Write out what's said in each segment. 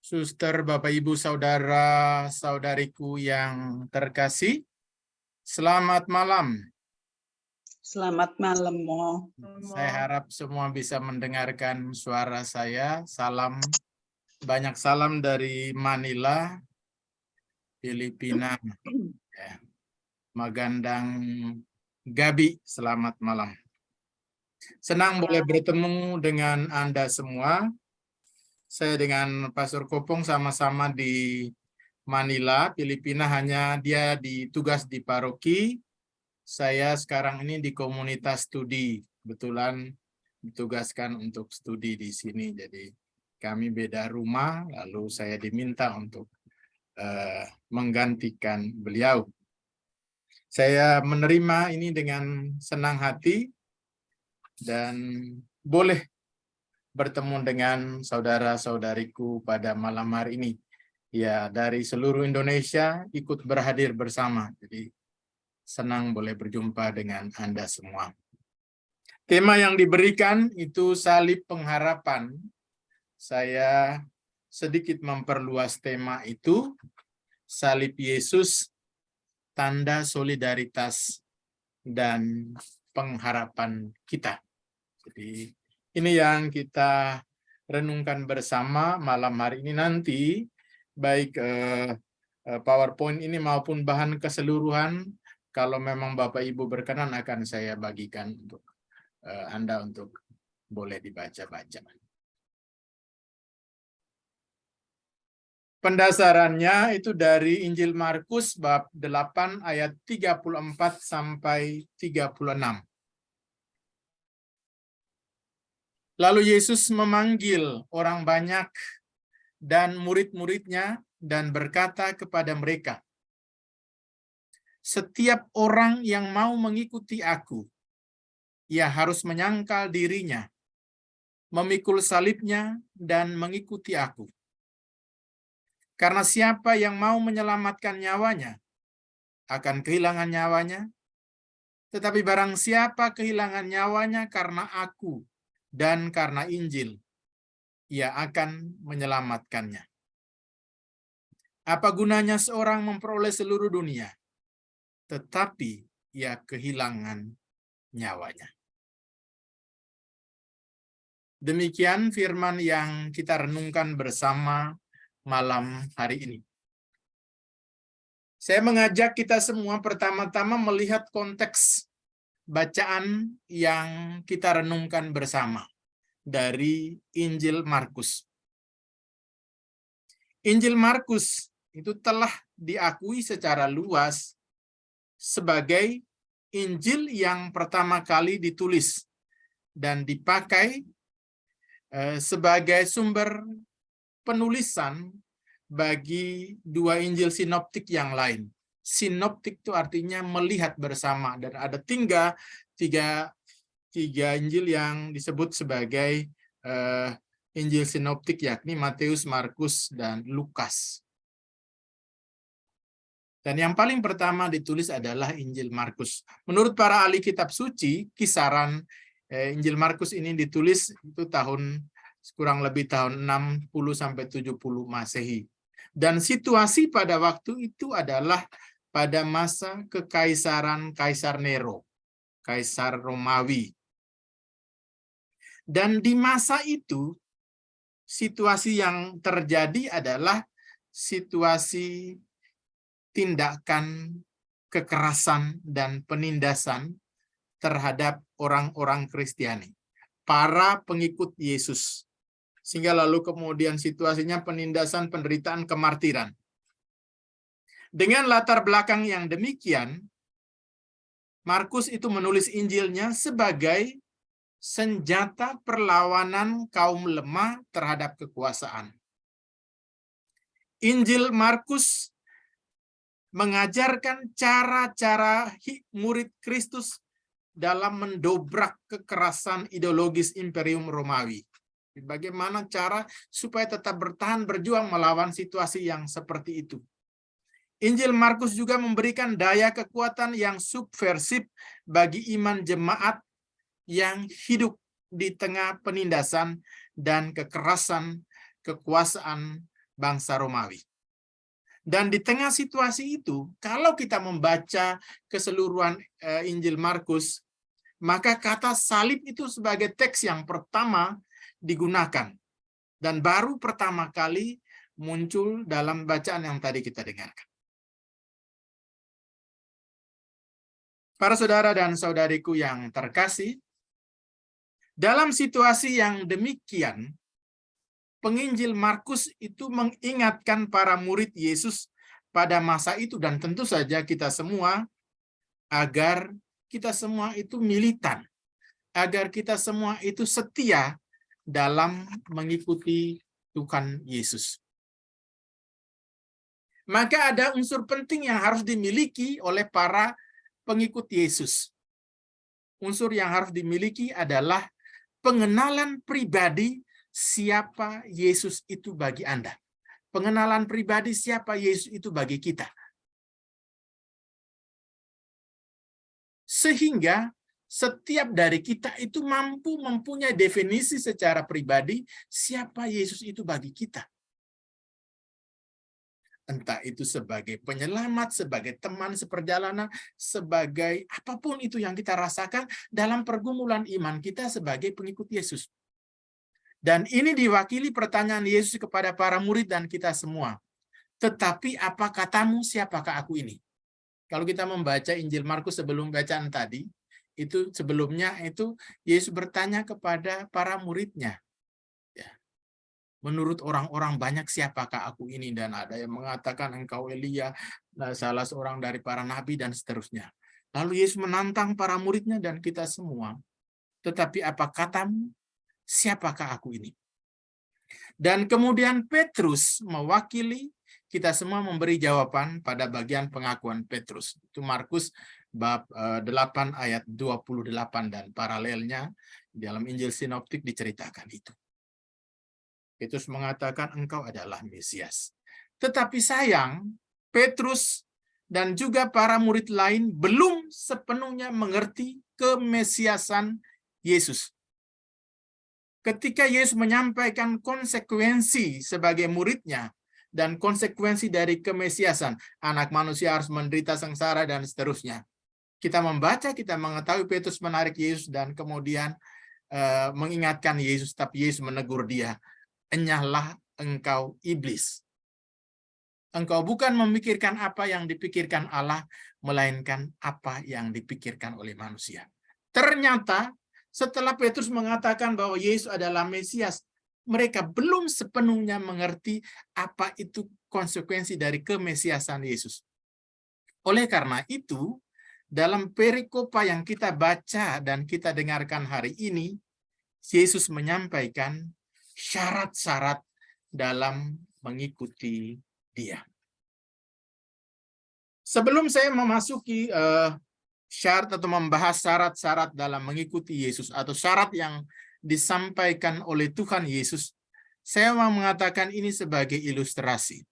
Suster, Bapak, Ibu, saudara-saudariku yang terkasih, selamat malam. Selamat malam, Mo. Saya harap semua bisa mendengarkan suara saya. Banyak salam dari Manila, Filipina. Ya. Magandang gabi, selamat malam. Senang boleh bertemu dengan Anda semua. Saya dengan Pastor Kopong sama-sama di Manila, Filipina, hanya dia ditugas di paroki. Saya sekarang ini di komunitas studi. Kebetulan ditugaskan untuk studi di sini. Jadi kami beda rumah, lalu saya diminta untuk menggantikan beliau. Saya menerima ini dengan senang hati dan boleh bertemu dengan saudara-saudariku pada malam hari ini. Ya, dari seluruh Indonesia ikut berhadir bersama. Jadi senang boleh berjumpa dengan Anda semua. Tema yang diberikan itu salib pengharapan. Saya sedikit memperluas tema itu. Salib Yesus, tanda solidaritas dan pengharapan kita. Jadi ini yang kita renungkan bersama malam hari ini. Nanti baik PowerPoint ini maupun bahan keseluruhan, kalau memang Bapak Ibu berkenan akan saya bagikan untuk Anda untuk boleh dibaca-baca. Pendasarannya itu dari Injil Markus bab 8 ayat 34 sampai 36. Lalu Yesus memanggil orang banyak dan murid-muridnya dan berkata kepada mereka, "Setiap orang yang mau mengikuti aku, ia harus menyangkal dirinya, memikul salibnya, dan mengikuti aku. Karena siapa yang mau menyelamatkan nyawanya, akan kehilangan nyawanya. Tetapi barang siapa kehilangan nyawanya karena aku dan karena Injil, ia akan menyelamatkannya. Apa gunanya seorang memperoleh seluruh dunia, tetapi ia kehilangan nyawanya?" Demikian firman yang kita renungkan bersama malam hari ini. Saya mengajak kita semua pertama-tama melihat konteks bacaan yang kita renungkan bersama dari Injil Markus. Injil Markus itu telah diakui secara luas sebagai Injil yang pertama kali ditulis dan dipakai sebagai sumber penulisan bagi dua Injil sinoptik yang lain. Sinoptik itu artinya melihat bersama, dan ada tiga Injil yang disebut sebagai Injil sinoptik, yakni Matius, Markus, dan Lukas. Dan yang paling pertama ditulis adalah Injil Markus. Menurut para ahli kitab suci, kisaran Injil Markus ini ditulis itu kurang lebih tahun 60 sampai 70 Masehi. Dan situasi pada waktu itu adalah pada masa kekaisaran Kaisar Nero, Kaisar Romawi. Dan di masa itu, situasi yang terjadi adalah situasi tindakan kekerasan dan penindasan terhadap orang-orang Kristiani, para pengikut Yesus. Sehingga lalu kemudian situasinya penindasan, penderitaan, kemartiran. Dengan latar belakang yang demikian, Markus itu menulis Injilnya sebagai senjata perlawanan kaum lemah terhadap kekuasaan. Injil Markus mengajarkan cara-cara murid Kristus dalam mendobrak kekerasan ideologis Imperium Romawi. Bagaimana cara supaya tetap bertahan berjuang melawan situasi yang seperti itu. Injil Markus juga memberikan daya kekuatan yang subversif bagi iman jemaat yang hidup di tengah penindasan dan kekerasan kekuasaan bangsa Romawi. Dan di tengah situasi itu, kalau kita membaca keseluruhan Injil Markus, maka kata salib itu sebagai teks yang pertama digunakan. Dan baru pertama kali muncul dalam bacaan yang tadi kita dengarkan. Para saudara dan saudariku yang terkasih, dalam situasi yang demikian, penginjil Markus itu mengingatkan para murid Yesus pada masa itu, dan tentu saja kita semua, agar kita semua itu militan, agar kita semua itu setia dalam mengikuti Tuhan Yesus. Maka ada unsur penting yang harus dimiliki oleh para pengikut Yesus. Unsur yang harus dimiliki adalah pengenalan pribadi siapa Yesus itu bagi Anda. Pengenalan pribadi siapa Yesus itu bagi kita. Sehingga setiap dari kita itu mampu mempunyai definisi secara pribadi siapa Yesus itu bagi kita. Entah itu sebagai penyelamat, sebagai teman seperjalanan, sebagai apapun itu yang kita rasakan dalam pergumulan iman kita sebagai pengikut Yesus. Dan ini diwakili pertanyaan Yesus kepada para murid dan kita semua. Tetapi apa katamu, siapakah aku ini? Kalau kita membaca Injil Markus sebelum bacaan tadi, itu sebelumnya itu Yesus bertanya kepada para muridnya. Menurut orang-orang banyak siapakah aku ini? Dan ada yang mengatakan engkau Elia, salah seorang dari para nabi, dan seterusnya. Lalu Yesus menantang para muridnya dan kita semua. Tetapi apa katamu? Siapakah aku ini? Dan kemudian Petrus mewakili, kita semua memberi jawaban pada bagian pengakuan Petrus. Itu Markus bab 8 ayat 28 dan paralelnya dalam Injil Sinoptik diceritakan itu. Petrus mengatakan engkau adalah Mesias. Tetapi sayang, Petrus dan juga para murid lain belum sepenuhnya mengerti kemesiasan Yesus. Ketika Yesus menyampaikan konsekuensi sebagai muridnya dan konsekuensi dari kemesiasan, anak manusia harus menderita sengsara dan seterusnya. Kita membaca, kita mengetahui Petrus menarik Yesus dan kemudian mengingatkan Yesus, tapi Yesus menegur dia. Enyahlah engkau iblis. Engkau bukan memikirkan apa yang dipikirkan Allah, melainkan apa yang dipikirkan oleh manusia. Ternyata setelah Petrus mengatakan bahwa Yesus adalah Mesias, mereka belum sepenuhnya mengerti apa itu konsekuensi dari kemesiasan Yesus. Oleh karena itu, dalam perikopa yang kita baca dan kita dengarkan hari ini, Yesus menyampaikan syarat-syarat dalam mengikuti Dia. Sebelum saya memasuki syarat atau membahas syarat-syarat dalam mengikuti Yesus atau syarat yang disampaikan oleh Tuhan Yesus, saya mau mengatakan ini sebagai ilustrasi.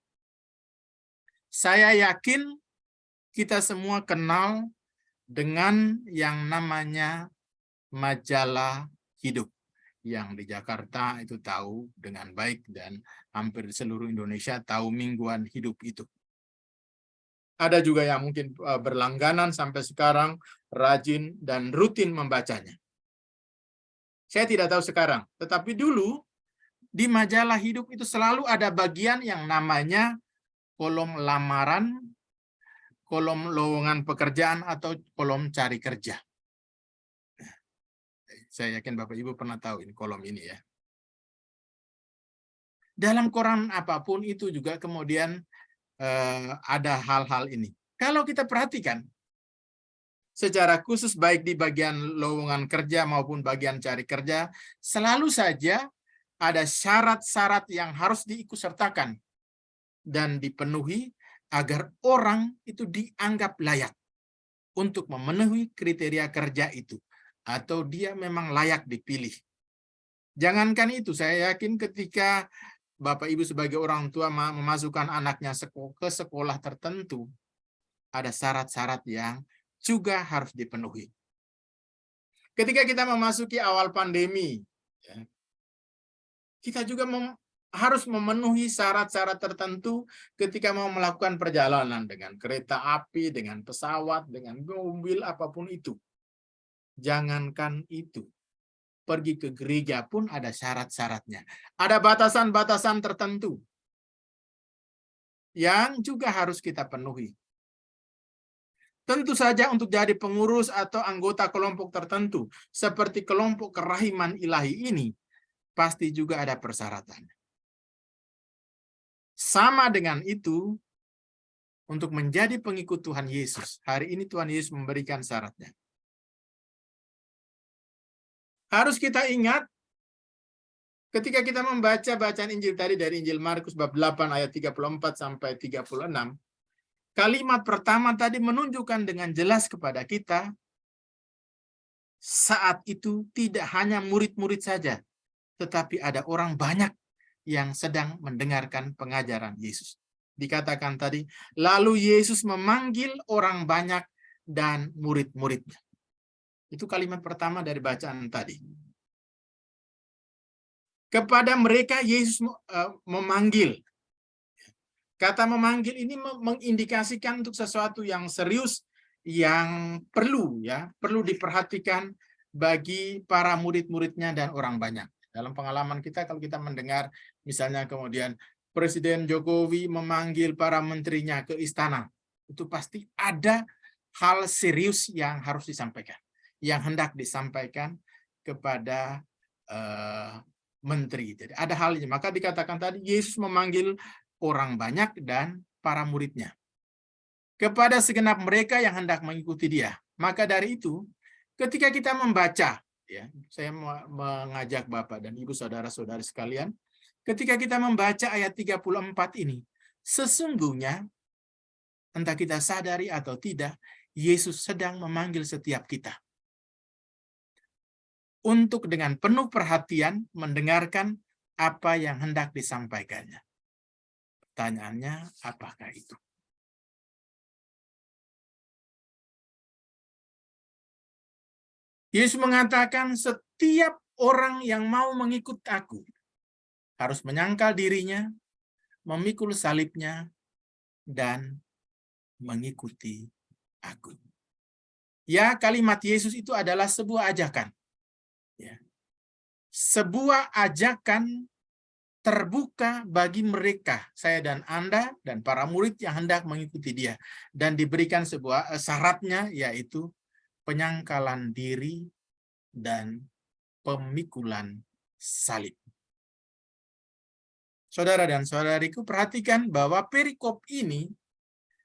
Saya yakin kita semua kenal dengan yang namanya majalah hidup. Yang di Jakarta itu tahu dengan baik dan hampir di seluruh Indonesia tahu mingguan hidup itu. Ada juga yang mungkin berlangganan sampai sekarang, rajin dan rutin membacanya. Saya tidak tahu sekarang, tetapi dulu di majalah hidup itu selalu ada bagian yang namanya kolom lamaran, kolom lowongan pekerjaan, atau kolom cari kerja. Saya yakin Bapak Ibu pernah tahu ini kolom ini ya. Dalam koran apapun itu juga kemudian ada hal-hal ini. Kalau kita perhatikan, secara khusus baik di bagian lowongan kerja maupun bagian cari kerja, selalu saja ada syarat-syarat yang harus diikutsertakan dan dipenuhi agar orang itu dianggap layak untuk memenuhi kriteria kerja itu, atau dia memang layak dipilih. Jangankan itu, saya yakin ketika Bapak Ibu sebagai orang tua memasukkan anaknya ke sekolah tertentu, ada syarat-syarat yang juga harus dipenuhi. Ketika kita memasuki awal pandemi, kita juga harus memenuhi syarat-syarat tertentu ketika mau melakukan perjalanan dengan kereta api, dengan pesawat, dengan mobil, apapun itu. Jangankan itu, pergi ke gereja pun ada syarat-syaratnya. Ada batasan-batasan tertentu yang juga harus kita penuhi. Tentu saja untuk jadi pengurus atau anggota kelompok tertentu, seperti kelompok kerahiman ilahi ini, pasti juga ada persyaratan. Sama dengan itu, untuk menjadi pengikut Tuhan Yesus, hari ini Tuhan Yesus memberikan syaratnya. Harus kita ingat, ketika kita membaca bacaan Injil tadi dari Injil Markus bab 8 ayat 34 sampai 36, kalimat pertama tadi menunjukkan dengan jelas kepada kita, saat itu tidak hanya murid-murid saja, tetapi ada orang banyak yang sedang mendengarkan pengajaran Yesus. Dikatakan tadi, lalu Yesus memanggil orang banyak dan murid-muridnya. Itu kalimat pertama dari bacaan tadi. Kepada mereka Yesus memanggil. Kata memanggil ini mengindikasikan untuk sesuatu yang serius, yang perlu diperhatikan bagi para murid-muridnya dan orang banyak. Dalam pengalaman kita, kalau kita mendengar misalnya kemudian Presiden Jokowi memanggil para menterinya ke istana, itu pasti ada hal serius yang harus disampaikan, yang hendak disampaikan kepada menteri. Jadi ada halnya. Maka dikatakan tadi Yesus memanggil orang banyak dan para muridnya. Kepada segenap mereka yang hendak mengikuti dia. Maka dari itu, ketika kita membaca, ya, saya mengajak Bapak dan Ibu saudara-saudari sekalian, ketika kita membaca ayat 34 ini, sesungguhnya, entah kita sadari atau tidak, Yesus sedang memanggil setiap kita untuk dengan penuh perhatian mendengarkan apa yang hendak disampaikannya. Pertanyaannya, apakah itu? Yesus mengatakan setiap orang yang mau mengikut aku harus menyangkal dirinya, memikul salibnya, dan mengikuti aku. Ya, kalimat Yesus itu adalah sebuah ajakan. Ya. Sebuah ajakan terbuka bagi mereka, saya dan Anda, dan para murid yang hendak mengikuti dia. Dan diberikan sebuah syaratnya, yaitu penyangkalan diri dan pemikulan salib. Saudara dan saudariku, perhatikan bahwa perikop ini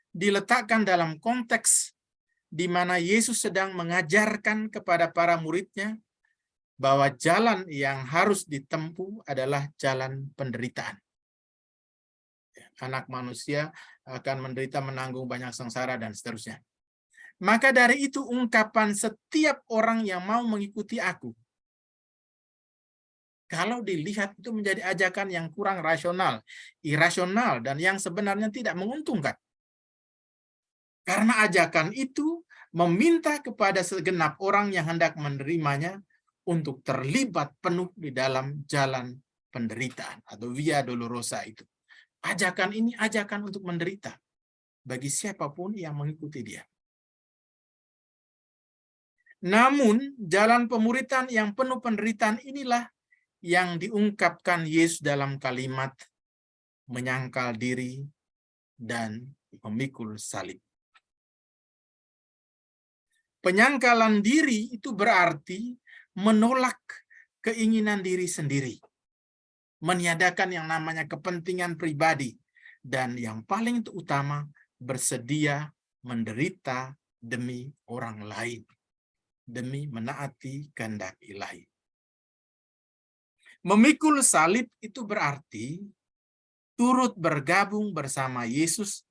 diletakkan dalam konteks di mana Yesus sedang mengajarkan kepada para muridnya bahwa jalan yang harus ditempuh adalah jalan penderitaan. Anak manusia akan menderita, menanggung banyak sengsara, dan seterusnya. Maka dari itu ungkapan setiap orang yang mau mengikuti aku, kalau dilihat itu menjadi ajakan yang kurang rasional, irasional, dan yang sebenarnya tidak menguntungkan. Karena ajakan itu meminta kepada segenap orang yang hendak menerimanya untuk terlibat penuh di dalam jalan penderitaan atau via dolorosa itu. Ajakan ini ajakan untuk menderita bagi siapapun yang mengikuti dia. Namun, jalan pemuritan yang penuh penderitaan inilah yang diungkapkan Yesus dalam kalimat menyangkal diri dan memikul salib. Penyangkalan diri itu berarti menolak keinginan diri sendiri, meniadakan yang namanya kepentingan pribadi, dan yang paling utama bersedia menderita demi orang lain, demi menaati kehendak ilahi. Memikul salib itu berarti turut bergabung bersama Yesus,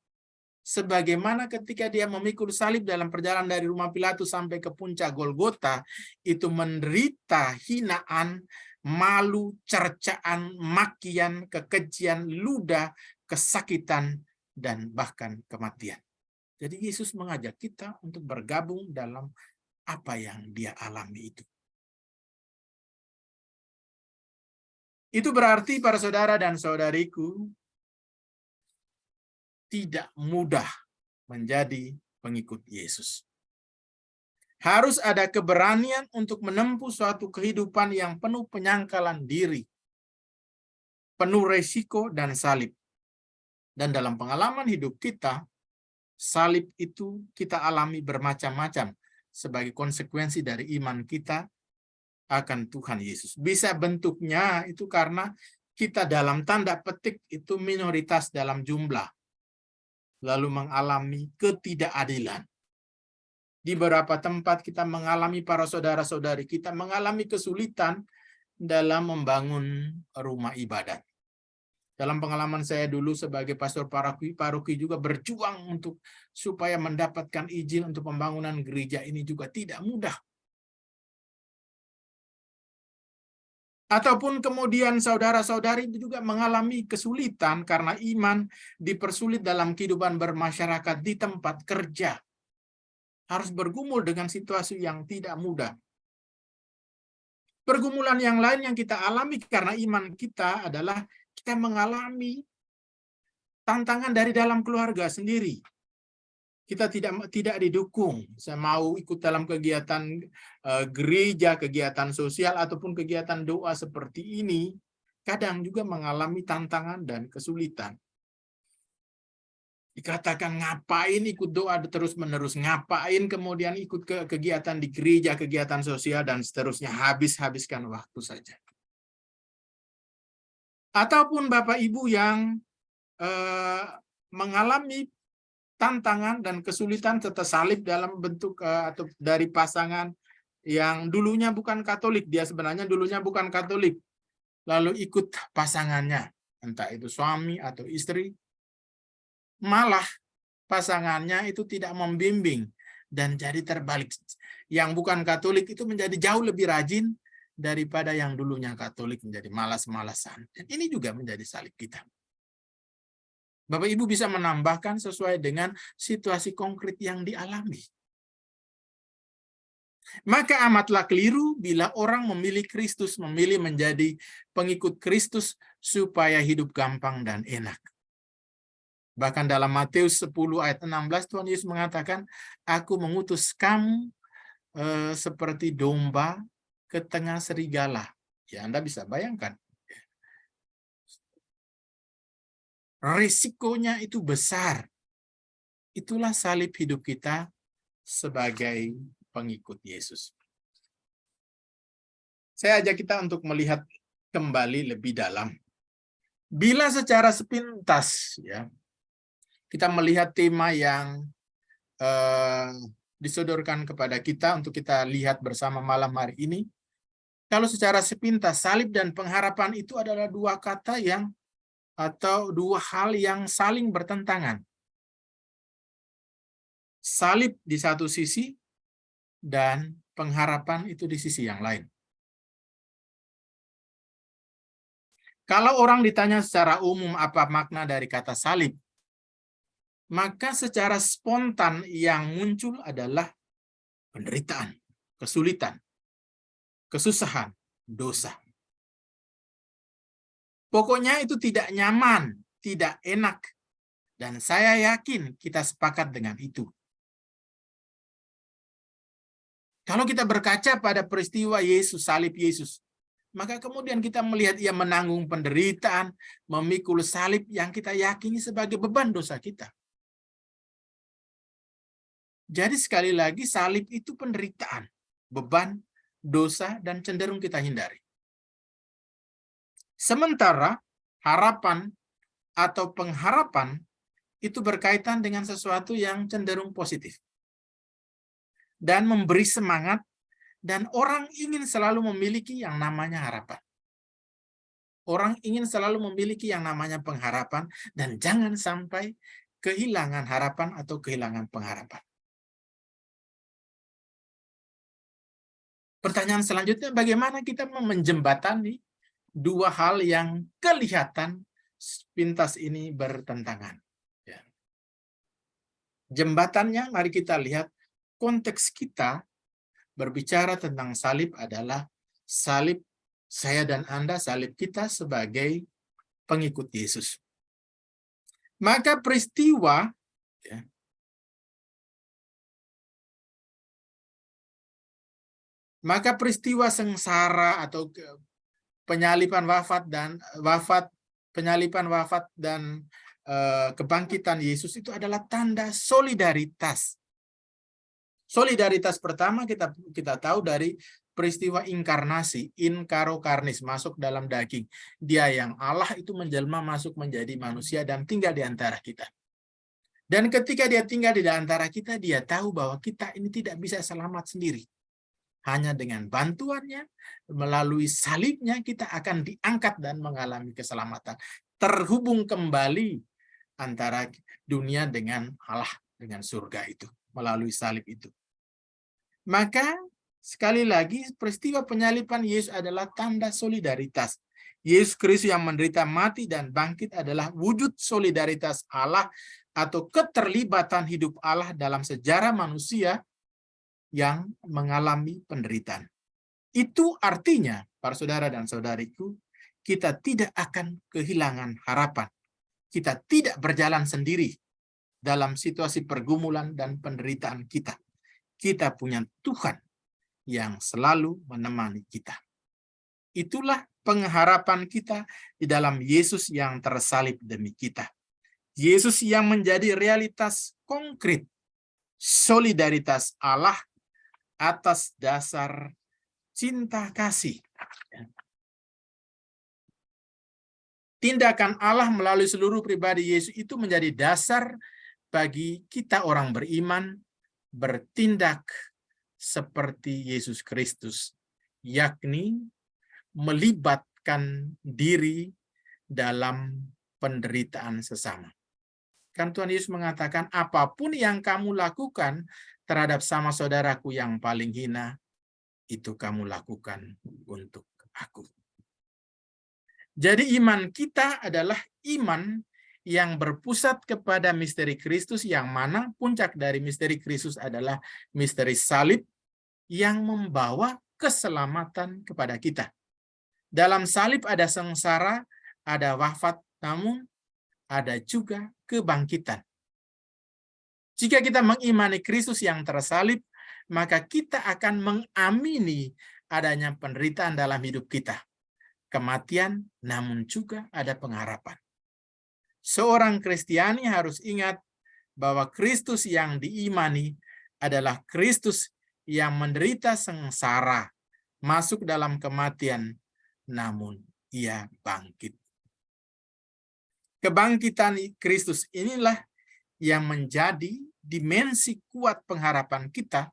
sebagaimana ketika dia memikul salib dalam perjalanan dari rumah Pilatus sampai ke puncak Golgota, itu menderita hinaan, malu, cercaan, makian, kekejian, ludah, kesakitan, dan bahkan kematian. Jadi Yesus mengajak kita untuk bergabung dalam apa yang dia alami itu. Itu berarti para saudara dan saudariku tidak mudah menjadi pengikut Yesus. Harus ada keberanian untuk menempuh suatu kehidupan yang penuh penyangkalan diri, penuh resiko dan salib. Dan dalam pengalaman hidup kita, salib itu kita alami bermacam-macam sebagai konsekuensi dari iman kita akan Tuhan Yesus. Bisa bentuknya itu karena kita dalam tanda petik itu minoritas dalam jumlah, lalu mengalami ketidakadilan. Di beberapa tempat kita mengalami para saudara-saudari kita mengalami kesulitan dalam membangun rumah ibadat. Dalam pengalaman saya dulu sebagai pastor paroki juga berjuang untuk supaya mendapatkan izin untuk pembangunan gereja ini juga tidak mudah. Ataupun kemudian saudara-saudari juga mengalami kesulitan karena iman dipersulit dalam kehidupan bermasyarakat di tempat kerja. Harus bergumul dengan situasi yang tidak mudah. Pergumulan yang lain yang kita alami karena iman kita adalah kita mengalami tantangan dari dalam keluarga sendiri. Kita tidak didukung. Saya mau ikut dalam kegiatan gereja, kegiatan sosial, ataupun kegiatan doa seperti ini, kadang juga mengalami tantangan dan kesulitan. Dikatakan ngapain ikut doa terus-menerus, ngapain kemudian ikut ke kegiatan di gereja, kegiatan sosial, dan seterusnya, habiskan waktu saja. Ataupun Bapak Ibu yang mengalami tantangan dan kesulitan serta salib dalam bentuk atau dari pasangan yang dulunya bukan Katolik, dia sebenarnya dulunya bukan Katolik, lalu ikut pasangannya, entah itu suami atau istri, malah pasangannya itu tidak membimbing dan jadi terbalik. Yang bukan Katolik itu menjadi jauh lebih rajin daripada yang dulunya Katolik menjadi malas-malasan. Dan ini juga menjadi salib kita. Bapak Ibu bisa menambahkan sesuai dengan situasi konkret yang dialami. Maka amatlah keliru bila orang memilih Kristus, memilih menjadi pengikut Kristus supaya hidup gampang dan enak. Bahkan dalam Matius 10 ayat 16 Tuhan Yesus mengatakan, aku mengutus kamu seperti domba ke tengah serigala. Ya, Anda bisa bayangkan. Risikonya itu besar. Itulah salib hidup kita sebagai pengikut Yesus. Saya ajak kita untuk melihat kembali lebih dalam. Bila secara sepintas ya kita melihat tema yang disodorkan kepada kita untuk kita lihat bersama malam hari ini, kalau secara sepintas salib dan pengharapan itu adalah dua kata yang atau dua hal yang saling bertentangan. Salib di satu sisi dan pengharapan itu di sisi yang lain. Kalau orang ditanya secara umum apa makna dari kata salib, maka secara spontan yang muncul adalah penderitaan, kesulitan, kesusahan, dosa. Pokoknya itu tidak nyaman, tidak enak. Dan saya yakin kita sepakat dengan itu. Kalau kita berkaca pada peristiwa Yesus, salib Yesus, maka kemudian kita melihat ia menanggung penderitaan, memikul salib yang kita yakini sebagai beban dosa kita. Jadi sekali lagi salib itu penderitaan, beban, dosa, dan cenderung kita hindari. Sementara harapan atau pengharapan itu berkaitan dengan sesuatu yang cenderung positif. Dan memberi semangat, dan orang ingin selalu memiliki yang namanya harapan. Orang ingin selalu memiliki yang namanya pengharapan, dan jangan sampai kehilangan harapan atau kehilangan pengharapan. Pertanyaan selanjutnya, bagaimana kita menjembatani dua hal yang kelihatan sepintas ini bertentangan? Ya. Jembatannya, mari kita lihat konteks kita berbicara tentang salib adalah salib saya dan Anda, salib kita sebagai pengikut Yesus. Maka peristiwa sengsara atau penyaliban wafat dan kebangkitan Yesus itu adalah tanda solidaritas. Solidaritas pertama kita tahu dari peristiwa inkarnasi, inkarokarnis, masuk dalam daging. Dia yang Allah itu menjelma masuk menjadi manusia dan tinggal di antara kita. Dan ketika dia tinggal di antara kita, dia tahu bahwa kita ini tidak bisa selamat sendiri. Hanya dengan bantuannya, melalui salibnya, kita akan diangkat dan mengalami keselamatan. Terhubung kembali antara dunia dengan Allah, dengan surga itu, melalui salib itu. Maka, sekali lagi, peristiwa penyaliban Yesus adalah tanda solidaritas. Yesus Kristus yang menderita mati dan bangkit adalah wujud solidaritas Allah atau keterlibatan hidup Allah dalam sejarah manusia yang mengalami penderitaan. Itu artinya, para saudara dan saudariku, kita tidak akan kehilangan harapan. Kita tidak berjalan sendiri dalam situasi pergumulan dan penderitaan kita. Kita punya Tuhan yang selalu menemani kita. Itulah pengharapan kita di dalam Yesus yang tersalib demi kita. Yesus yang menjadi realitas konkret solidaritas Allah atas dasar cinta kasih. Tindakan Allah melalui seluruh pribadi Yesus itu menjadi dasar bagi kita orang beriman bertindak seperti Yesus Kristus, yakni melibatkan diri dalam penderitaan sesama. Kan Tuhan Yesus mengatakan, apapun yang kamu lakukan terhadap sama saudaraku yang paling hina, itu kamu lakukan untuk aku. Jadi iman kita adalah iman yang berpusat kepada misteri Kristus, yang mana puncak dari misteri Kristus adalah misteri salib yang membawa keselamatan kepada kita. Dalam salib ada sengsara, ada wafat, namun ada juga kebangkitan. Jika kita mengimani Kristus yang tersalib, maka kita akan mengamini adanya penderitaan dalam hidup kita. Kematian, namun juga ada pengharapan. Seorang Kristiani harus ingat bahwa Kristus yang diimani adalah Kristus yang menderita sengsara, masuk dalam kematian, namun ia bangkit. Kebangkitan Kristus inilah yang menjadi dimensi kuat pengharapan kita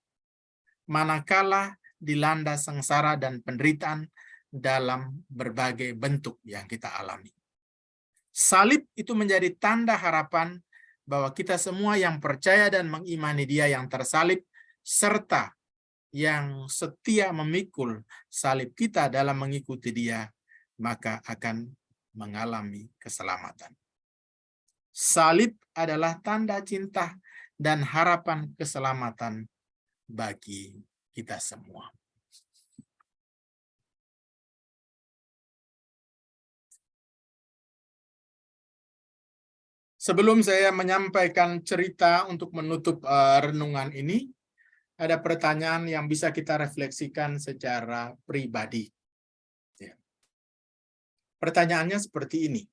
manakala dilanda sengsara dan penderitaan dalam berbagai bentuk yang kita alami. Salib itu menjadi tanda harapan bahwa kita semua yang percaya dan mengimani Dia yang tersalib serta yang setia memikul salib kita dalam mengikuti Dia, maka akan mengalami keselamatan. Salib adalah tanda cinta dan harapan keselamatan bagi kita semua. Sebelum saya menyampaikan cerita untuk menutup renungan ini, ada pertanyaan yang bisa kita refleksikan secara pribadi. Pertanyaannya seperti ini.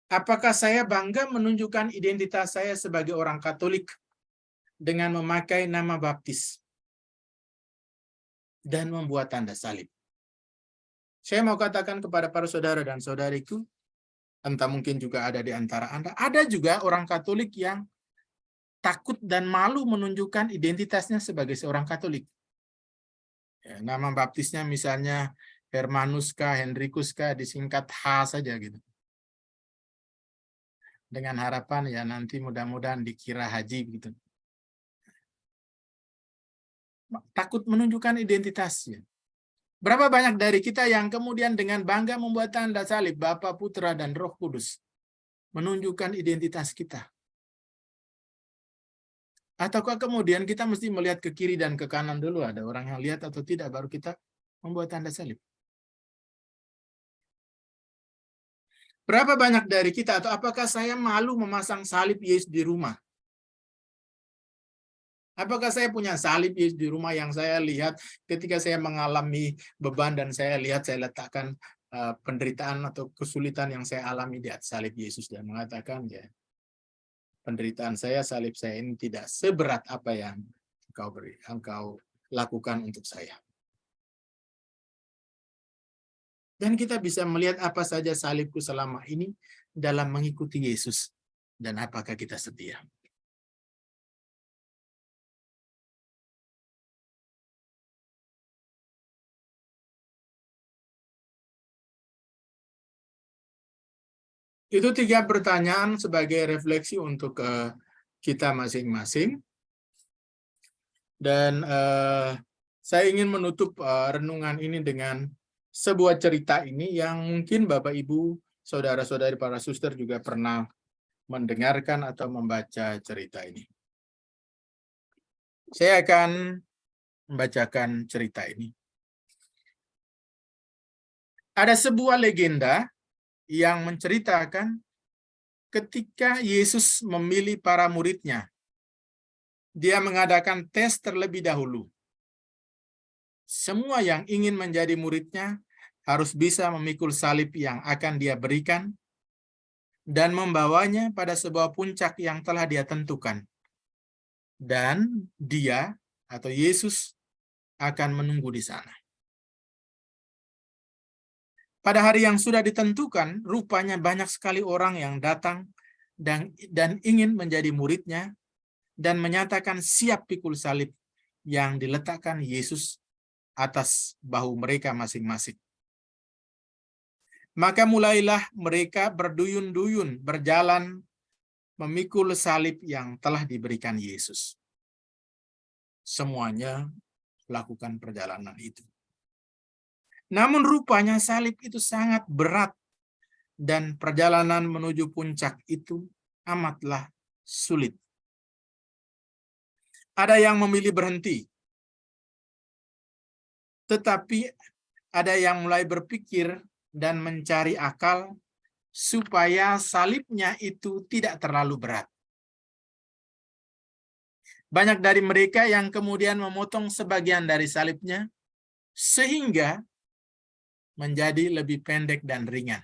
Apakah saya bangga menunjukkan identitas saya sebagai orang Katolik dengan memakai nama baptis dan membuat tanda salib? Saya mau katakan kepada para saudara dan saudariku, entah mungkin juga ada di antara Anda, ada juga orang Katolik yang takut dan malu menunjukkan identitasnya sebagai seorang Katolik. Ya, nama baptisnya misalnya Hermanuska, Henrikuska, disingkat H saja gitu. Dengan harapan ya nanti mudah-mudahan dikira haji gitu. Takut menunjukkan identitasnya. Berapa banyak dari kita yang kemudian dengan bangga membuat tanda salib Bapa, Putra, dan Roh Kudus, menunjukkan identitas kita? Ataukah kemudian kita mesti melihat ke kiri dan ke kanan dulu, ada orang yang lihat atau tidak, baru kita membuat tanda salib. Berapa banyak dari kita, atau apakah saya malu memasang salib Yesus di rumah? Apakah saya punya salib Yesus di rumah yang saya lihat ketika saya mengalami beban dan saya lihat saya letakkan penderitaan atau kesulitan yang saya alami di atas salib Yesus dan mengatakan, ya, penderitaan saya, salib saya ini tidak seberat apa yang engkau lakukan untuk saya. Dan kita bisa melihat apa saja salibku selama ini dalam mengikuti Yesus. Dan apakah kita setia. Itu 3 pertanyaan sebagai refleksi untuk kita masing-masing. Dan saya ingin menutup renungan ini dengan sebuah cerita ini yang mungkin Bapak Ibu, saudara-saudari para suster juga pernah mendengarkan atau membaca cerita ini. Saya akan membacakan cerita ini. Ada sebuah legenda yang menceritakan ketika Yesus memilih para muridnya, dia mengadakan tes terlebih dahulu. Semua yang ingin menjadi muridnya harus bisa memikul salib yang akan dia berikan dan membawanya pada sebuah puncak yang telah dia tentukan. Dan dia atau Yesus akan menunggu di sana. Pada hari yang sudah ditentukan, rupanya banyak sekali orang yang datang dan ingin menjadi muridnya dan menyatakan siap pikul salib yang diletakkan Yesus atas bahu mereka masing-masing. Maka mulailah mereka berduyun-duyun berjalan memikul salib yang telah diberikan Yesus. Semuanya lakukan perjalanan itu. Namun rupanya salib itu sangat berat dan perjalanan menuju puncak itu amatlah sulit. Ada yang memilih berhenti, tetapi ada yang mulai berpikir dan mencari akal supaya salibnya itu tidak terlalu berat. Banyak dari mereka yang kemudian memotong sebagian dari salibnya sehingga menjadi lebih pendek dan ringan.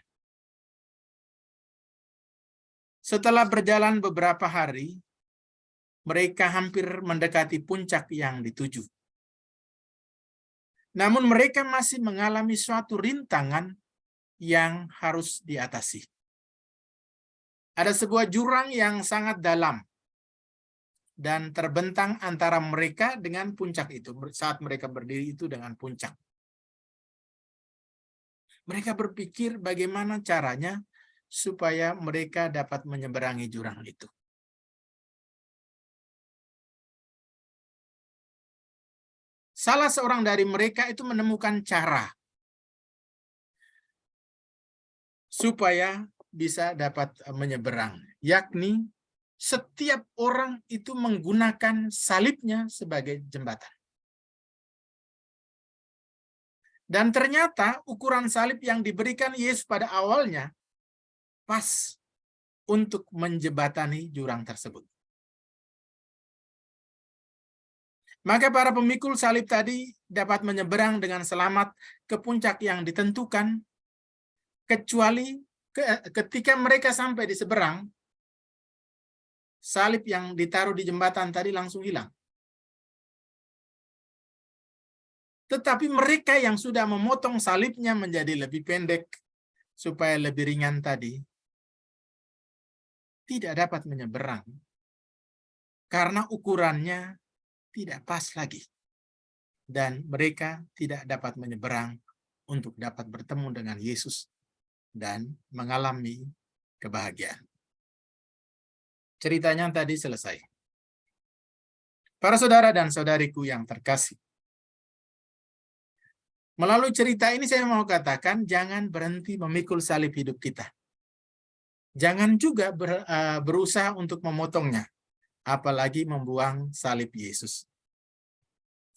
Setelah berjalan beberapa hari, mereka hampir mendekati puncak yang dituju. Namun mereka masih mengalami suatu rintangan yang harus diatasi. Ada sebuah jurang yang sangat dalam dan terbentang antara mereka dengan puncak itu, saat mereka berdiri itu dengan puncak. Mereka berpikir bagaimana caranya supaya mereka dapat menyeberangi jurang itu. Salah seorang dari mereka itu menemukan cara supaya bisa dapat menyeberang, yakni setiap orang itu menggunakan salibnya sebagai jembatan. Dan ternyata ukuran salib yang diberikan Yesus pada awalnya pas untuk menjembatani jurang tersebut. Maka para pemikul salib tadi dapat menyeberang dengan selamat ke puncak yang ditentukan, kecuali ketika mereka sampai di seberang, salib yang ditaruh di jembatan tadi langsung hilang. Tetapi mereka yang sudah memotong salibnya menjadi lebih pendek supaya lebih ringan tadi, tidak dapat menyeberang karena ukurannya tidak pas lagi. Dan mereka tidak dapat menyeberang untuk dapat bertemu dengan Yesus dan mengalami kebahagiaan. Ceritanya tadi selesai. Para saudara dan saudariku yang terkasih, melalui cerita ini saya mau katakan, jangan berhenti memikul salib hidup kita. Jangan juga berusaha untuk memotongnya, apalagi membuang salib Yesus.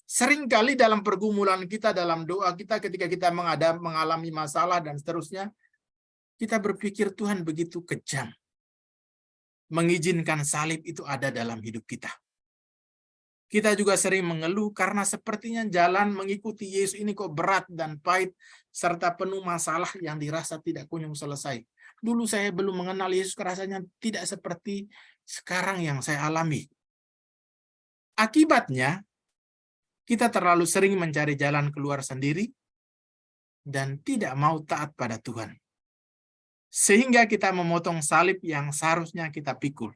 Seringkali dalam pergumulan kita, dalam doa kita, ketika kita mengalami masalah dan seterusnya, kita berpikir Tuhan begitu kejam. Mengizinkan salib itu ada dalam hidup kita. Kita juga sering mengeluh karena sepertinya jalan mengikuti Yesus ini kok berat dan pahit, serta penuh masalah yang dirasa tidak kunjung selesai. Dulu saya belum mengenal Yesus, rasanya tidak seperti sekarang yang saya alami. Akibatnya, kita terlalu sering mencari jalan keluar sendiri dan tidak mau taat pada Tuhan. Sehingga kita memotong salib yang seharusnya kita pikul.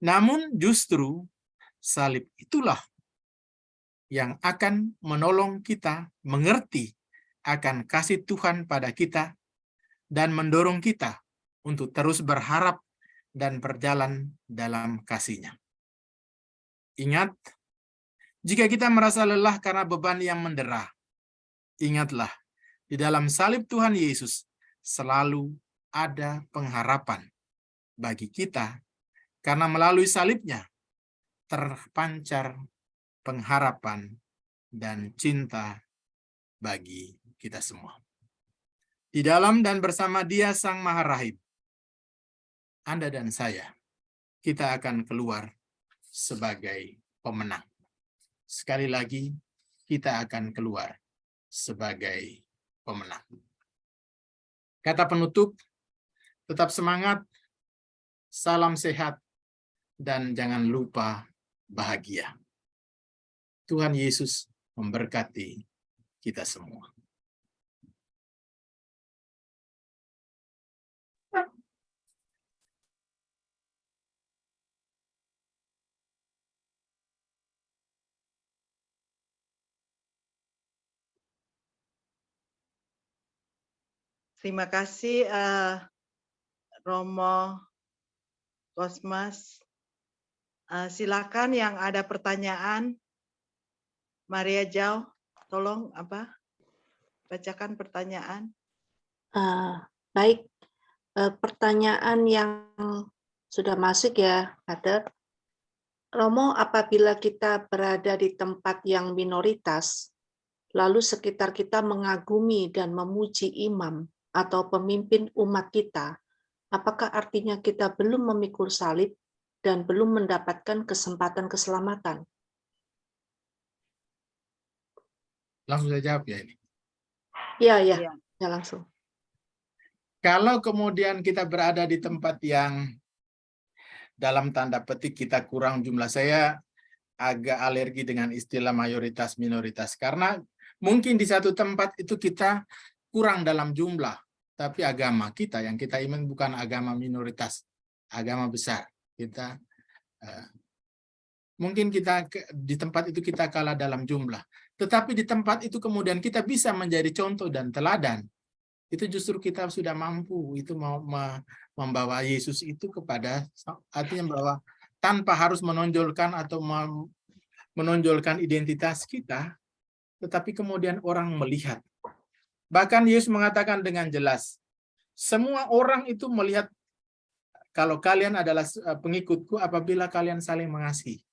Namun justru salib itulah yang akan menolong kita mengerti akan kasih Tuhan pada kita dan mendorong kita untuk terus berharap dan berjalan dalam kasih-Nya. Ingat, jika kita merasa lelah karena beban yang mendera, ingatlah, di dalam salib Tuhan Yesus selalu ada pengharapan bagi kita, karena melalui salibnya terpancar pengharapan dan cinta bagi kita semua. Di dalam dan bersama Dia Sang Maha Rahim, Anda dan saya, kita akan keluar sebagai pemenang. Sekali lagi, kita akan keluar sebagai pemenang. Kata penutup, tetap semangat, salam sehat, dan jangan lupa bahagia. Tuhan Yesus memberkati kita semua. Terima kasih Romo Kosmas. Silakan yang ada pertanyaan. Maria Jau, tolong bacakan pertanyaan. Baik, pertanyaan yang sudah masuk ya, Kader. Romo, apabila kita berada di tempat yang minoritas, lalu sekitar kita mengagumi dan memuji imam atau pemimpin umat kita, apakah artinya kita belum memikul salib dan belum mendapatkan kesempatan keselamatan? Langsung saya jawab ya ini. Ya langsung. Kalau kemudian kita berada di tempat yang dalam tanda petik kita kurang jumlah, saya agak alergi dengan istilah mayoritas minoritas, karena mungkin di satu tempat itu kita kurang dalam jumlah, tapi agama kita yang kita iman bukan agama minoritas, agama besar. Kita mungkin kita di tempat itu kita kalah dalam jumlah, tetapi di tempat itu kemudian kita bisa menjadi contoh dan teladan. Itu justru kita sudah mampu itu mau membawa Yesus itu kepada, artinya bahwa tanpa harus menonjolkan atau menonjolkan identitas kita, tetapi kemudian orang melihat. Bahkan Yesus mengatakan dengan jelas, semua orang itu melihat kalau kalian adalah pengikutku apabila kalian saling mengasihi.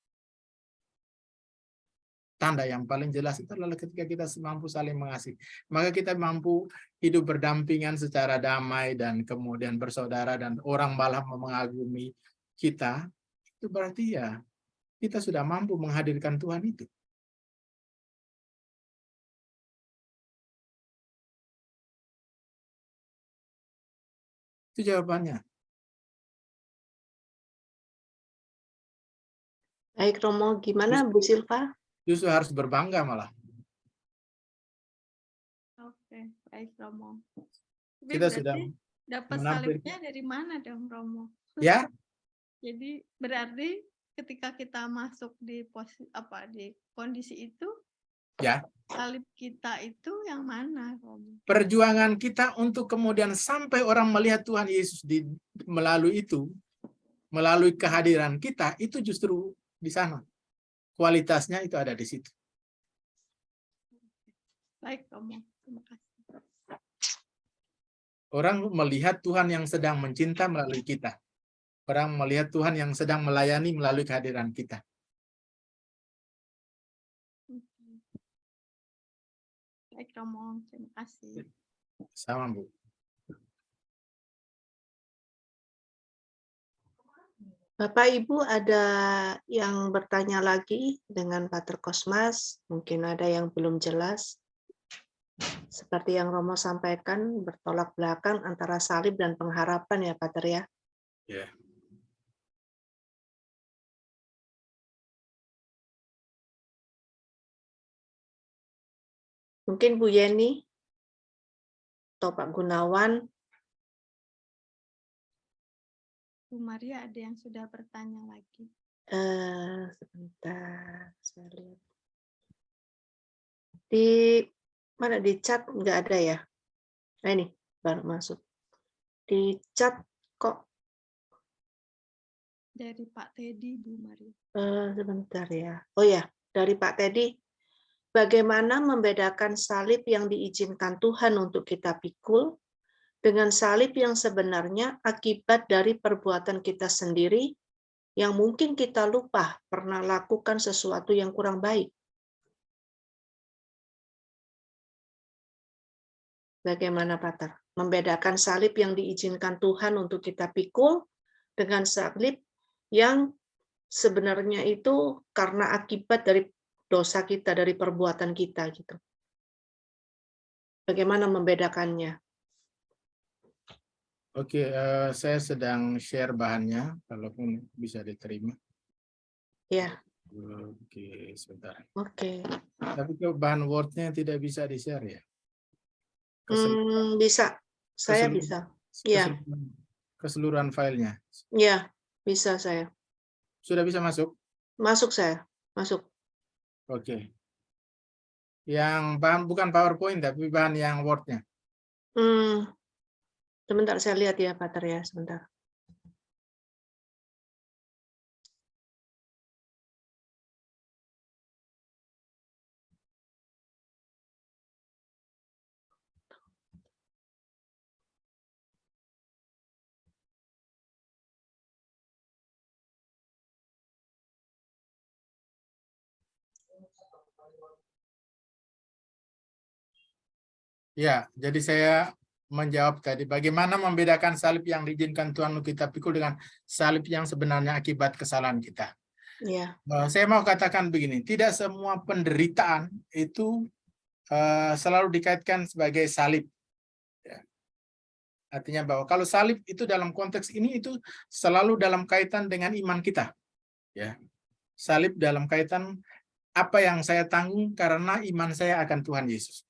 Tanda yang paling jelas itu adalah ketika kita mampu saling mengasihi. Maka kita mampu hidup berdampingan secara damai dan kemudian bersaudara dan orang malah mengagumi kita. Itu berarti ya kita sudah mampu menghadirkan Tuhan itu. Itu jawabannya. Baik Romo, gimana Bu Silva? Justru harus berbangga malah. Oke, baik Romo. Tapi Kita sudah dapat salibnya dari mana dong Romo? Ya. Jadi berarti ketika kita masuk di kondisi itu, ya, salib kita itu yang mana Romo? Perjuangan kita untuk kemudian sampai orang melihat Tuhan Yesus melalui itu, melalui kehadiran kita, itu justru di sana. Kualitasnya itu ada di situ. Baik Romo, terima kasih. Orang melihat Tuhan yang sedang mencinta melalui kita. Orang melihat Tuhan yang sedang melayani melalui kehadiran kita. Baik Romo, terima kasih. Sama Bu. Bapak Ibu ada yang bertanya lagi dengan Pater Kosmas? Mungkin ada yang belum jelas. Seperti yang Romo sampaikan, bertolak belakang antara salib dan pengharapan ya Pater ya. Ya. Mungkin Bu Yeni atau Pak Gunawan. Bu Maria ada yang sudah bertanya lagi. Sebentar, saya lihat. Di mana di chat nggak ada ya? Nah ini baru masuk. Di chat kok Dari Pak Teddy, Bu Maria. sebentar ya. Oh ya, dari Pak Teddy. Bagaimana membedakan salib yang diizinkan Tuhan untuk kita pikul dengan salib yang sebenarnya akibat dari perbuatan kita sendiri yang mungkin kita lupa pernah lakukan sesuatu yang kurang baik. Bagaimana, Pater? Membedakan salib yang diizinkan Tuhan untuk kita pikul dengan salib yang sebenarnya itu karena akibat dari dosa kita, dari perbuatan kita gitu. Bagaimana membedakannya? Oke, saya sedang share bahannya, kalaupun bisa diterima. Ya. Oke, sebentar. Oke. Tapi ke bahan Word-nya tidak bisa di-share ya? Bisa, saya bisa. Ya. Keseluruhan filenya. Ya, bisa saya. Sudah bisa masuk? Masuk saya, masuk. Oke. Yang bahan bukan PowerPoint, tapi bahan yang Word-nya. Sebentar saya lihat ya, Pater ya, sebentar. Ya, jadi saya menjawab tadi, bagaimana membedakan salib yang diizinkan Tuhan untuk kita pikul dengan salib yang sebenarnya akibat kesalahan kita. Ya. Saya mau katakan begini, tidak semua penderitaan itu selalu dikaitkan sebagai salib. Ya. Artinya bahwa kalau salib itu dalam konteks ini itu selalu dalam kaitan dengan iman kita. Ya. Salib dalam kaitan apa yang saya tanggung karena iman saya akan Tuhan Yesus.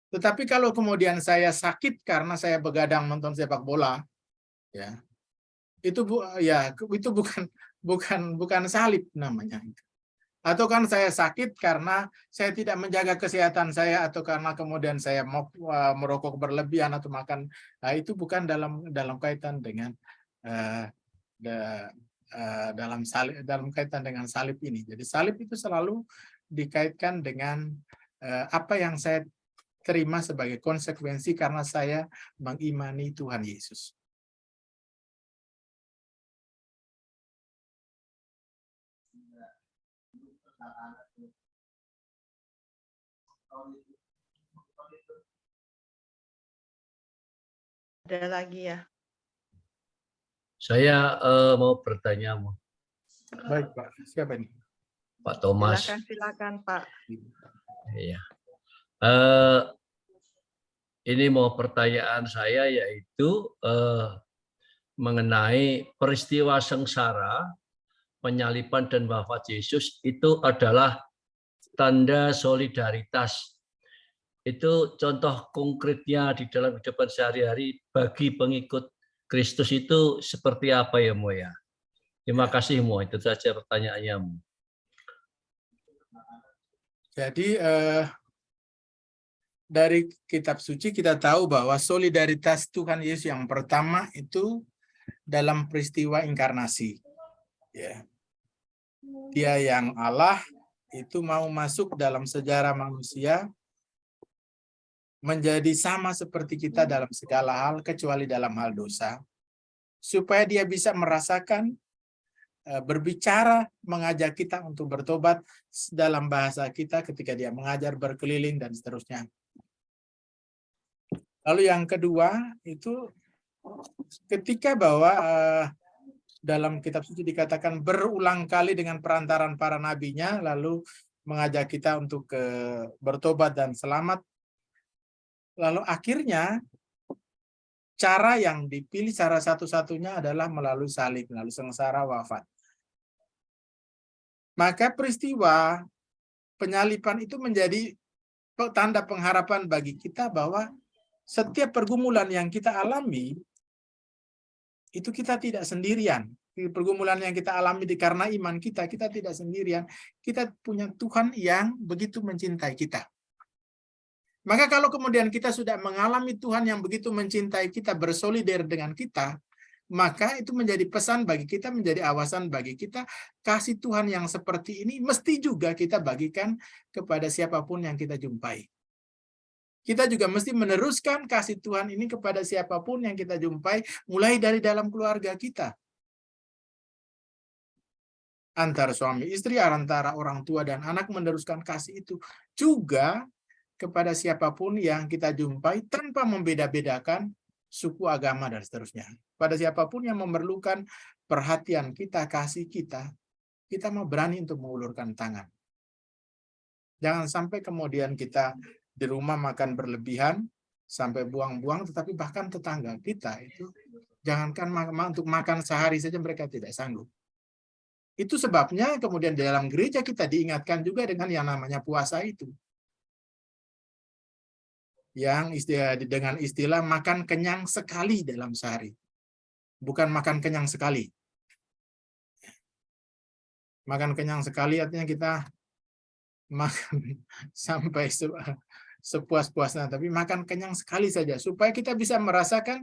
Tetapi kalau kemudian saya sakit karena saya begadang nonton sepak bola, ya itu bukan salib namanya. Atau kan saya sakit karena saya tidak menjaga kesehatan saya, atau karena kemudian saya mau merokok berlebihan atau makan, itu bukan dalam kaitan dengan dalam kaitan dengan salib ini. Jadi salib itu selalu dikaitkan dengan apa yang saya terima sebagai konsekuensi karena saya mengimani Tuhan Yesus. Ada lagi ya? Saya mau bertanya, Baik Pak, siapa ini? Pak Thomas. Silakan Pak. Iya. Ini mau pertanyaan saya yaitu mengenai peristiwa sengsara, penyaliban dan wafat Yesus itu adalah tanda solidaritas. Itu contoh konkretnya di dalam kehidupan sehari-hari bagi pengikut Kristus itu seperti apa ya Mo ya? Terima kasih Mo, itu saja pertanyaannya Mo. Jadi dari kitab suci kita tahu bahwa solidaritas Tuhan Yesus yang pertama itu dalam peristiwa inkarnasi. Ya. Dia yang Allah itu mau masuk dalam sejarah manusia menjadi sama seperti kita dalam segala hal kecuali dalam hal dosa, supaya dia bisa merasakan, berbicara, mengajak kita untuk bertobat dalam bahasa kita ketika dia mengajar berkeliling dan seterusnya. Lalu yang kedua itu ketika bahwa dalam kitab suci dikatakan berulang kali dengan perantaran para nabinya, lalu mengajak kita untuk bertobat dan selamat. Lalu akhirnya cara yang dipilih cara satu-satunya adalah melalui salib, melalui sengsara wafat. Maka peristiwa penyaliban itu menjadi tanda pengharapan bagi kita bahwa setiap pergumulan yang kita alami itu kita tidak sendirian. Pergumulan yang kita alami karena iman kita, kita tidak sendirian. Kita punya Tuhan yang begitu mencintai kita. Maka kalau kemudian kita sudah mengalami Tuhan yang begitu mencintai kita, bersolider dengan kita, maka itu menjadi pesan bagi kita, menjadi awasan bagi kita, kasih Tuhan yang seperti ini mesti juga kita bagikan kepada siapapun yang kita jumpai. Kita juga mesti meneruskan kasih Tuhan ini kepada siapapun yang kita jumpai, mulai dari dalam keluarga kita. Antara suami istri, antara orang tua dan anak meneruskan kasih itu. Juga kepada siapapun yang kita jumpai tanpa membeda-bedakan suku, agama, dan seterusnya. Pada siapapun yang memerlukan perhatian kita, kasih kita, kita mau berani untuk mengulurkan tangan. Jangan sampai kemudian kita di rumah makan berlebihan, sampai buang-buang, tetapi bahkan tetangga kita itu, jangankan untuk makan sehari saja mereka tidak sanggup. Itu sebabnya kemudian di dalam gereja kita diingatkan juga dengan yang namanya puasa itu. Yang dengan istilah makan kenyang sekali dalam sehari. Bukan makan kenyang sekali. Makan kenyang sekali artinya kita makan sampai sepuas-puasnya, tapi makan kenyang sekali saja, supaya kita bisa merasakan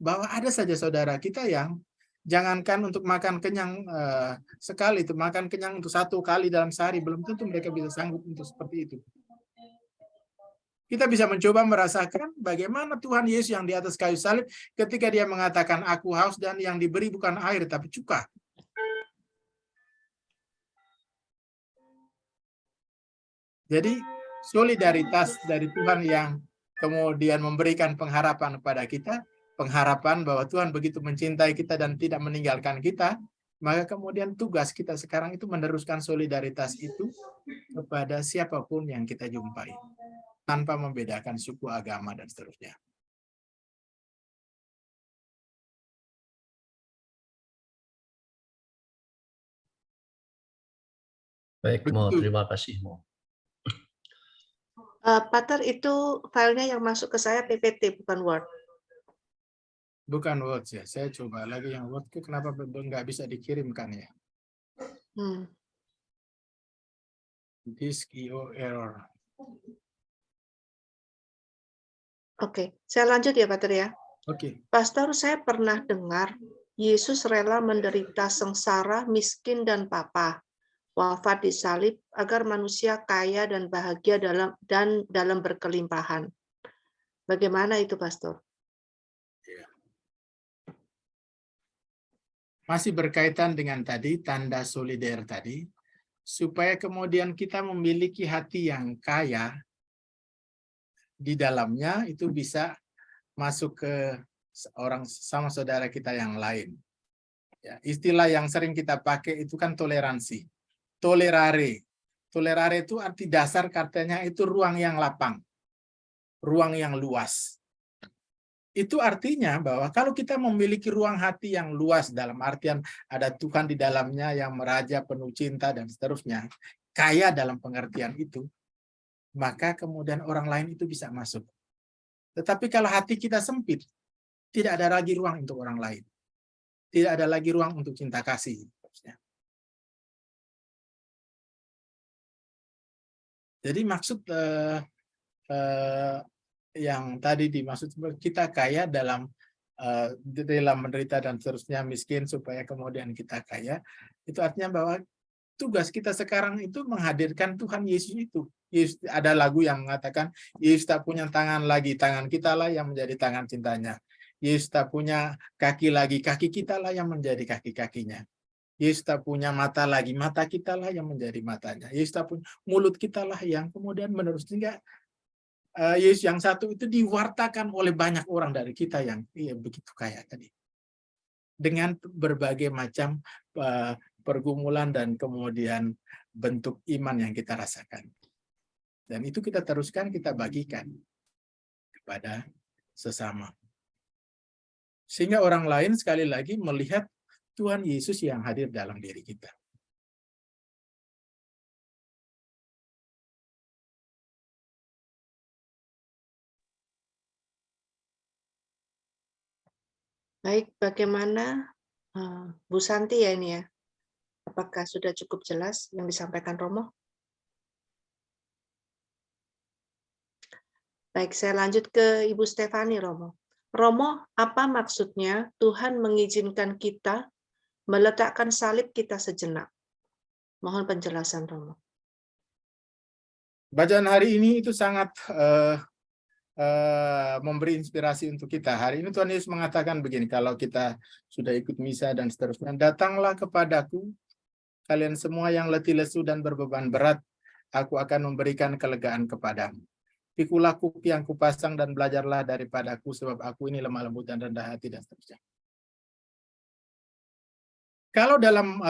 bahwa ada saja saudara kita yang jangankan untuk makan kenyang sekali, itu makan kenyang untuk 1 kali dalam sehari, belum tentu mereka bisa sanggup untuk seperti itu. Kita bisa mencoba merasakan bagaimana Tuhan Yesus yang di atas kayu salib ketika dia mengatakan aku haus, dan yang diberi bukan air tapi cuka. Jadi solidaritas dari Tuhan yang kemudian memberikan pengharapan kepada kita, pengharapan bahwa Tuhan begitu mencintai kita dan tidak meninggalkan kita, maka kemudian tugas kita sekarang itu meneruskan solidaritas itu kepada siapapun yang kita jumpai, tanpa membedakan suku, agama, dan seterusnya. Baik, Mo, terima kasih, Mo. Pater, itu filenya yang masuk ke saya PPT, bukan Word. Bukan Word ya, saya coba lagi yang Word, kenapa nggak bisa dikirimkan ya? Disk IO error. Oke, saya lanjut ya, Pater ya. Oke. Pastor, saya pernah dengar Yesus rela menderita sengsara, miskin, dan papa, wafat di salib agar manusia kaya dan bahagia dalam berkelimpahan. Bagaimana itu, Pastor? Masih berkaitan dengan tadi, tanda solider tadi, supaya kemudian kita memiliki hati yang kaya, di dalamnya itu bisa masuk ke orang sama saudara kita yang lain. Ya, istilah yang sering kita pakai itu kan toleransi. Tolerare. Tolerare itu arti dasar katanya itu ruang yang lapang. Ruang yang luas. Itu artinya bahwa kalau kita memiliki ruang hati yang luas, dalam artian ada Tuhan di dalamnya yang meraja, penuh cinta, dan seterusnya, kaya dalam pengertian itu, maka kemudian orang lain itu bisa masuk. Tetapi kalau hati kita sempit, tidak ada lagi ruang untuk orang lain. Tidak ada lagi ruang untuk cinta kasih. Jadi maksud yang tadi dimaksud kita kaya dalam menderita dan seterusnya, miskin supaya kemudian kita kaya, itu artinya bahwa tugas kita sekarang itu menghadirkan Tuhan Yesus itu. Yesus, ada lagu yang mengatakan Yesus tak punya tangan lagi, tangan kita lah yang menjadi tangan cintanya. Yesus tak punya kaki lagi, kaki kita lah yang menjadi kaki-kakinya. Yesus tak punya mata lagi, mata kita lah yang menjadi matanya. Yesus tak punya mulut kita lah yang kemudian menerus. Sehingga Yesus yang satu itu diwartakan oleh banyak orang dari kita yang begitu kaya tadi. Dengan berbagai macam pergumulan dan kemudian bentuk iman yang kita rasakan. Dan itu kita teruskan, kita bagikan kepada sesama. Sehingga orang lain sekali lagi melihat Tuhan Yesus yang hadir dalam diri kita. Baik, bagaimana Bu Santi ya ini ya? Apakah sudah cukup jelas yang disampaikan Romo? Baik, saya lanjut ke Ibu Stefani, Romo. Romo, apa maksudnya Tuhan mengizinkan kita meletakkan salib kita sejenak? Mohon penjelasan, Romo. Bacaan hari ini itu sangat memberi inspirasi untuk kita. Hari ini Tuhan Yesus mengatakan begini, kalau kita sudah ikut misa dan seterusnya, datanglah kepadaku, kalian semua yang letih lesu dan berbeban berat, aku akan memberikan kelegaan kepadamu. Pikulah kuk yang kupasang dan belajarlah daripadaku, sebab aku ini lemah lembut dan rendah hati, dan seterusnya. Kalau dalam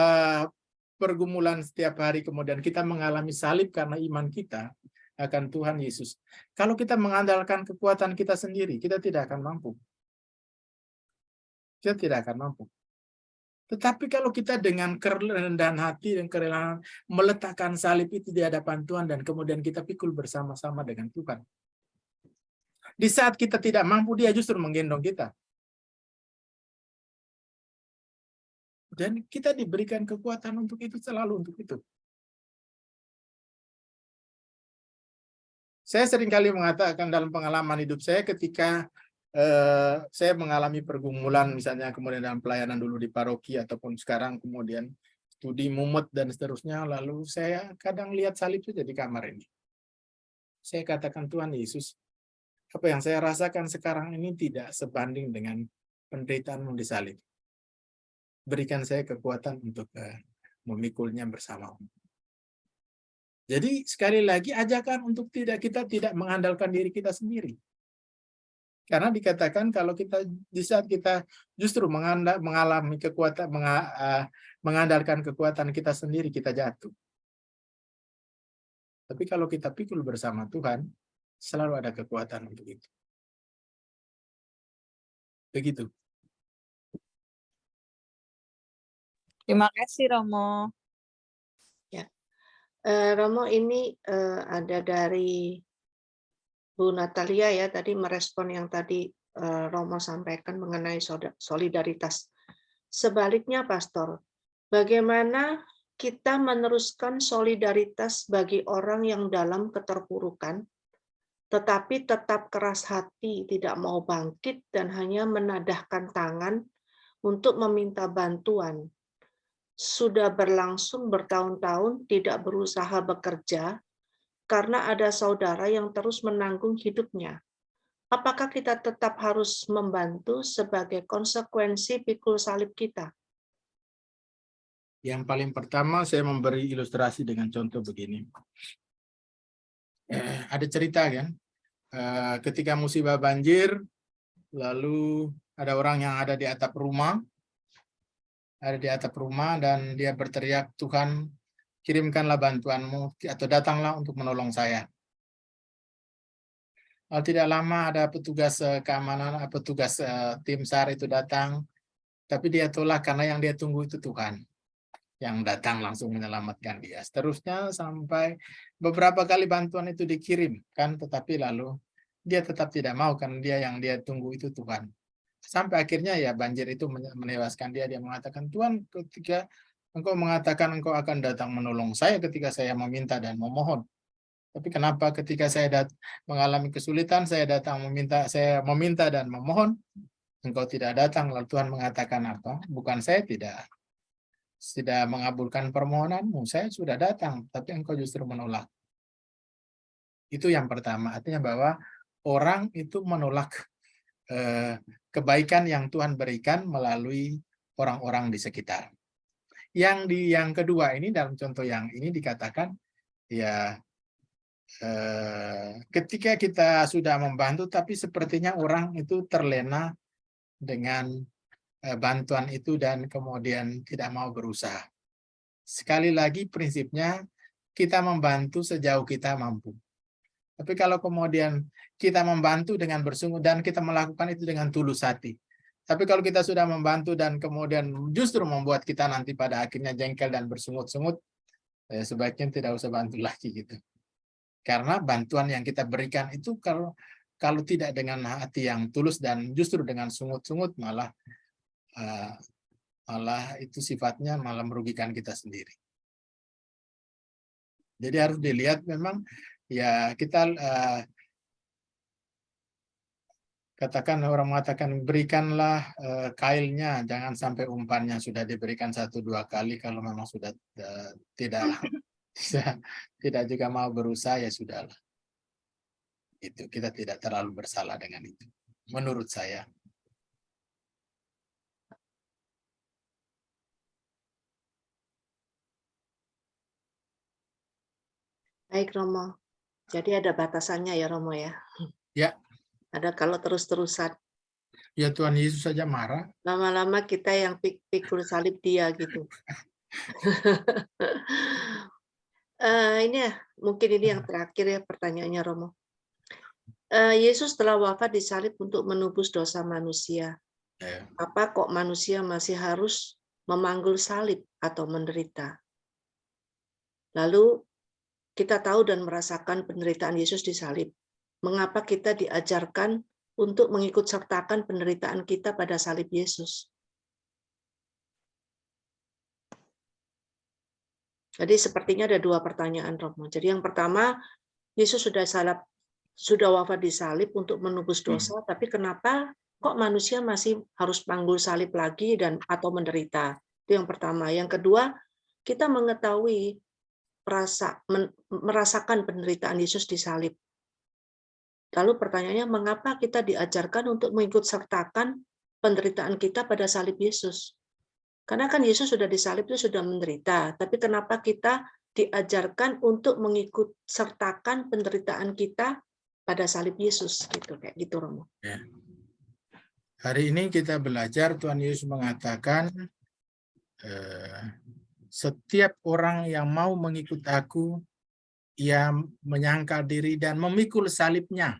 pergumulan setiap hari kemudian kita mengalami salib karena iman kita akan Tuhan Yesus. Kalau kita mengandalkan kekuatan kita sendiri, kita tidak akan mampu. Kita tidak akan mampu. Tetapi kalau kita dengan kerendahan hati dan kerelaan meletakkan salib itu di hadapan Tuhan dan kemudian kita pikul bersama-sama dengan Tuhan. Di saat kita tidak mampu, Dia justru menggendong kita. Dan kita diberikan kekuatan untuk itu, selalu untuk itu. Saya seringkali mengatakan dalam pengalaman hidup saya ketika saya mengalami pergumulan, misalnya kemudian dalam pelayanan dulu di paroki ataupun sekarang kemudian studi mumet dan seterusnya, lalu saya kadang lihat salib saja di kamar ini. Saya katakan, Tuhan Yesus, apa yang saya rasakan sekarang ini tidak sebanding dengan penderitaan-Mu di salib. Berikan saya kekuatan untuk memikulnya bersama-Mu. Jadi sekali lagi ajakan untuk kita tidak mengandalkan diri kita sendiri. Karena dikatakan kalau kita di saat kita justru mengalami kekuatan, mengandalkan kekuatan kita sendiri, kita jatuh. Tapi kalau kita pikul bersama Tuhan, selalu ada kekuatan untuk itu. Begitu. Terima kasih, Romo. Romo, ini ada dari Bu Natalia ya, tadi merespon yang tadi Romo sampaikan mengenai solidaritas. Sebaliknya, Pastor, bagaimana kita meneruskan solidaritas bagi orang yang dalam keterpurukan, tetapi tetap keras hati, tidak mau bangkit, dan hanya menadahkan tangan untuk meminta bantuan? Sudah berlangsung bertahun-tahun tidak berusaha bekerja karena ada saudara yang terus menanggung hidupnya. Apakah kita tetap harus membantu sebagai konsekuensi pikul salib kita? Yang paling pertama saya memberi ilustrasi dengan contoh begini. Ada cerita kan, ketika musibah banjir, lalu ada orang yang ada di atap rumah, dan dia berteriak, Tuhan, kirimkanlah bantuanmu atau datanglah untuk menolong saya. Tidak lama ada petugas keamanan, petugas tim SAR itu datang, tapi dia tolak karena yang dia tunggu itu Tuhan yang datang langsung menyelamatkan dia. Seterusnya sampai beberapa kali bantuan itu dikirim kan, tetapi lalu dia tetap tidak mau karena yang dia tunggu itu Tuhan. Sampai akhirnya ya banjir itu menewaskan dia. Dia mengatakan, Tuhan, ketika Engkau mengatakan Engkau akan datang menolong saya ketika saya meminta dan memohon. Tapi kenapa ketika saya mengalami kesulitan, saya meminta dan memohon, Engkau tidak datang? Lalu Tuhan mengatakan apa? Bukan saya tidak mengabulkan permohonanmu, saya sudah datang, tapi engkau justru menolak. Itu yang pertama, artinya bahwa orang itu menolak kebaikan yang Tuhan berikan melalui orang-orang di sekitar. Yang kedua ini dalam contoh yang ini dikatakan ya ketika kita sudah membantu, tapi sepertinya orang itu terlena dengan bantuan itu dan kemudian tidak mau berusaha. Sekali lagi prinsipnya kita membantu sejauh kita mampu. Tapi kalau kemudian kita membantu dengan bersungguh dan kita melakukan itu dengan tulus hati. Tapi kalau kita sudah membantu dan kemudian justru membuat kita nanti pada akhirnya jengkel dan bersungut-sungut, sebaiknya tidak usah bantu lagi gitu. Karena bantuan yang kita berikan itu kalau tidak dengan hati yang tulus dan justru dengan sungut-sungut malah itu sifatnya malah merugikan kita sendiri. Jadi harus dilihat memang ya kita katakan orang mengatakan berikanlah kailnya, jangan sampai umpannya sudah diberikan 1-2 kali kalau memang sudah tidak juga mau berusaha ya sudahlah. Itu kita tidak terlalu bersalah dengan itu. Menurut saya. Baik Romo. Jadi ada batasannya ya Romo ya. Ya. Ada kalau terus-terusan. Ya Tuhan Yesus saja marah. Lama-lama kita yang pikul salib dia gitu. Ini ya, mungkin ini yang terakhir ya pertanyaannya Romo. Yesus telah wafat disalib untuk menebus dosa manusia. Apa kok manusia masih harus memanggul salib atau menderita? Lalu kita tahu dan merasakan penderitaan Yesus di salib. Mengapa kita diajarkan untuk mengikut sertakan penderitaan kita pada salib Yesus? Jadi sepertinya ada 2 pertanyaan Romo. Jadi yang pertama, Yesus sudah wafat di salib untuk menebus dosa, tapi kenapa kok manusia masih harus panggul salib lagi atau menderita? Itu yang pertama. Yang kedua, kita mengetahui merasakan penderitaan Yesus di salib. Lalu pertanyaannya, mengapa kita diajarkan untuk mengikut sertakan penderitaan kita pada salib Yesus? Karena kan Yesus sudah disalib itu sudah menderita, tapi kenapa kita diajarkan untuk mengikut sertakan penderitaan kita pada salib Yesus gitu, kayak gitu Romo. Ya. Hari ini kita belajar Tuhan Yesus mengatakan setiap orang yang mau mengikut aku, ia menyangkal diri dan memikul salibnya.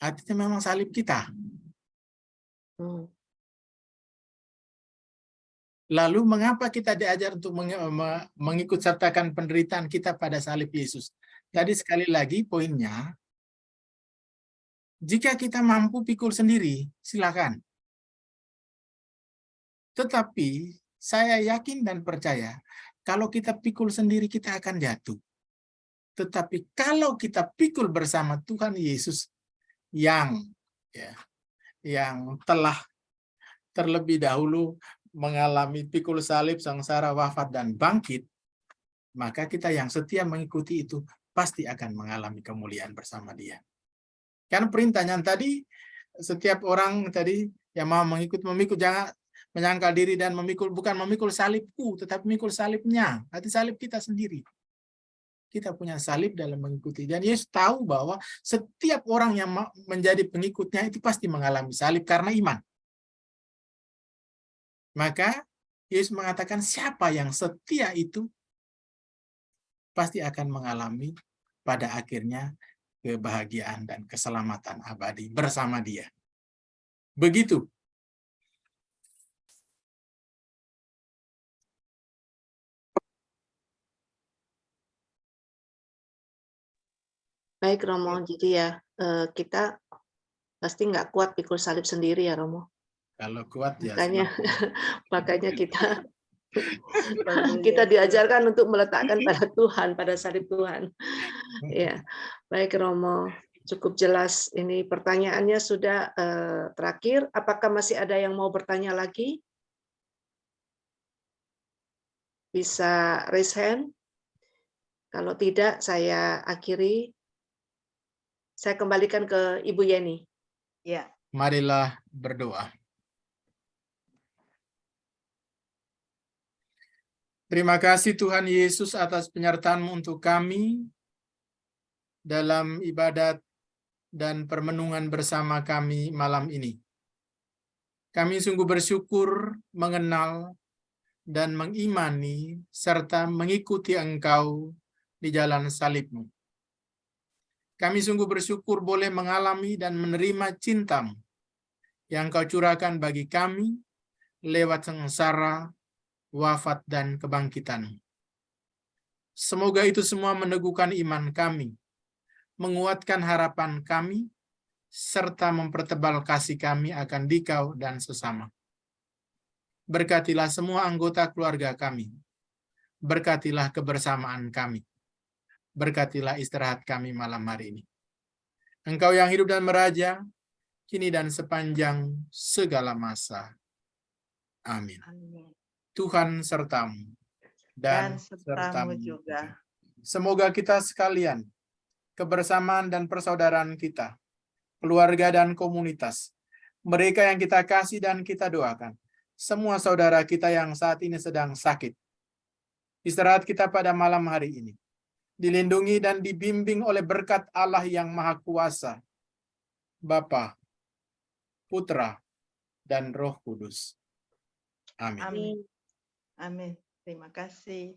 Artinya memang salib kita. Lalu mengapa kita diajar untuk mengikut sertakan penderitaan kita pada salib Yesus? Jadi sekali lagi poinnya, jika kita mampu pikul sendiri, silakan. Tetapi saya yakin dan percaya, kalau kita pikul sendiri kita akan jatuh. Tetapi kalau kita pikul bersama Tuhan Yesus yang telah terlebih dahulu mengalami pikul salib, sengsara, wafat, dan bangkit, maka kita yang setia mengikuti itu pasti akan mengalami kemuliaan bersama dia. Kan perintahnya tadi, setiap orang tadi yang mau memikul jangan menyangkal diri dan bukan memikul salibku, tetapi memikul salibnya, arti salib kita sendiri. Kita punya salib dalam mengikuti. Dan Yesus tahu bahwa setiap orang yang menjadi pengikutnya itu pasti mengalami salib karena iman. Maka Yesus mengatakan siapa yang setia itu pasti akan mengalami pada akhirnya kebahagiaan dan keselamatan abadi bersama dia. Begitu. Baik Romo, jadi ya kita pasti nggak kuat pikul salib sendiri ya Romo. Kalau kuat ya. Makanya kita diajarkan untuk meletakkan pada Tuhan, pada salib Tuhan. Ya, baik Romo, cukup jelas. Ini pertanyaannya sudah terakhir. Apakah masih ada yang mau bertanya lagi? Bisa raise hand. Kalau tidak, saya akhiri. Saya kembalikan ke Ibu Yeni. Ya. Marilah berdoa. Terima kasih Tuhan Yesus atas penyertaan-Mu untuk kami dalam ibadat dan permenungan bersama kami malam ini. Kami sungguh bersyukur mengenal dan mengimani serta mengikuti Engkau di jalan salib-Mu. Kami sungguh bersyukur boleh mengalami dan menerima cinta-Mu yang Kau curahkan bagi kami lewat sengsara, wafat, dan kebangkitan. Semoga itu semua meneguhkan iman kami, menguatkan harapan kami, serta mempertebal kasih kami akan Dikau dan sesama. Berkatilah semua anggota keluarga kami. Berkatilah kebersamaan kami. Berkatilah istirahat kami malam hari ini. Engkau yang hidup dan meraja, kini dan sepanjang segala masa. Amin. Amin. Tuhan sertamu Dan dan sertamu juga. Semoga kita sekalian, kebersamaan dan persaudaraan kita, keluarga dan komunitas, mereka yang kita kasih dan kita doakan, semua saudara kita yang saat ini sedang sakit, istirahat kita pada malam hari ini, dilindungi dan dibimbing oleh berkat Allah yang Maha Kuasa, Bapa, Putra, dan Roh Kudus. Amin. Amin. Amin. Terima kasih.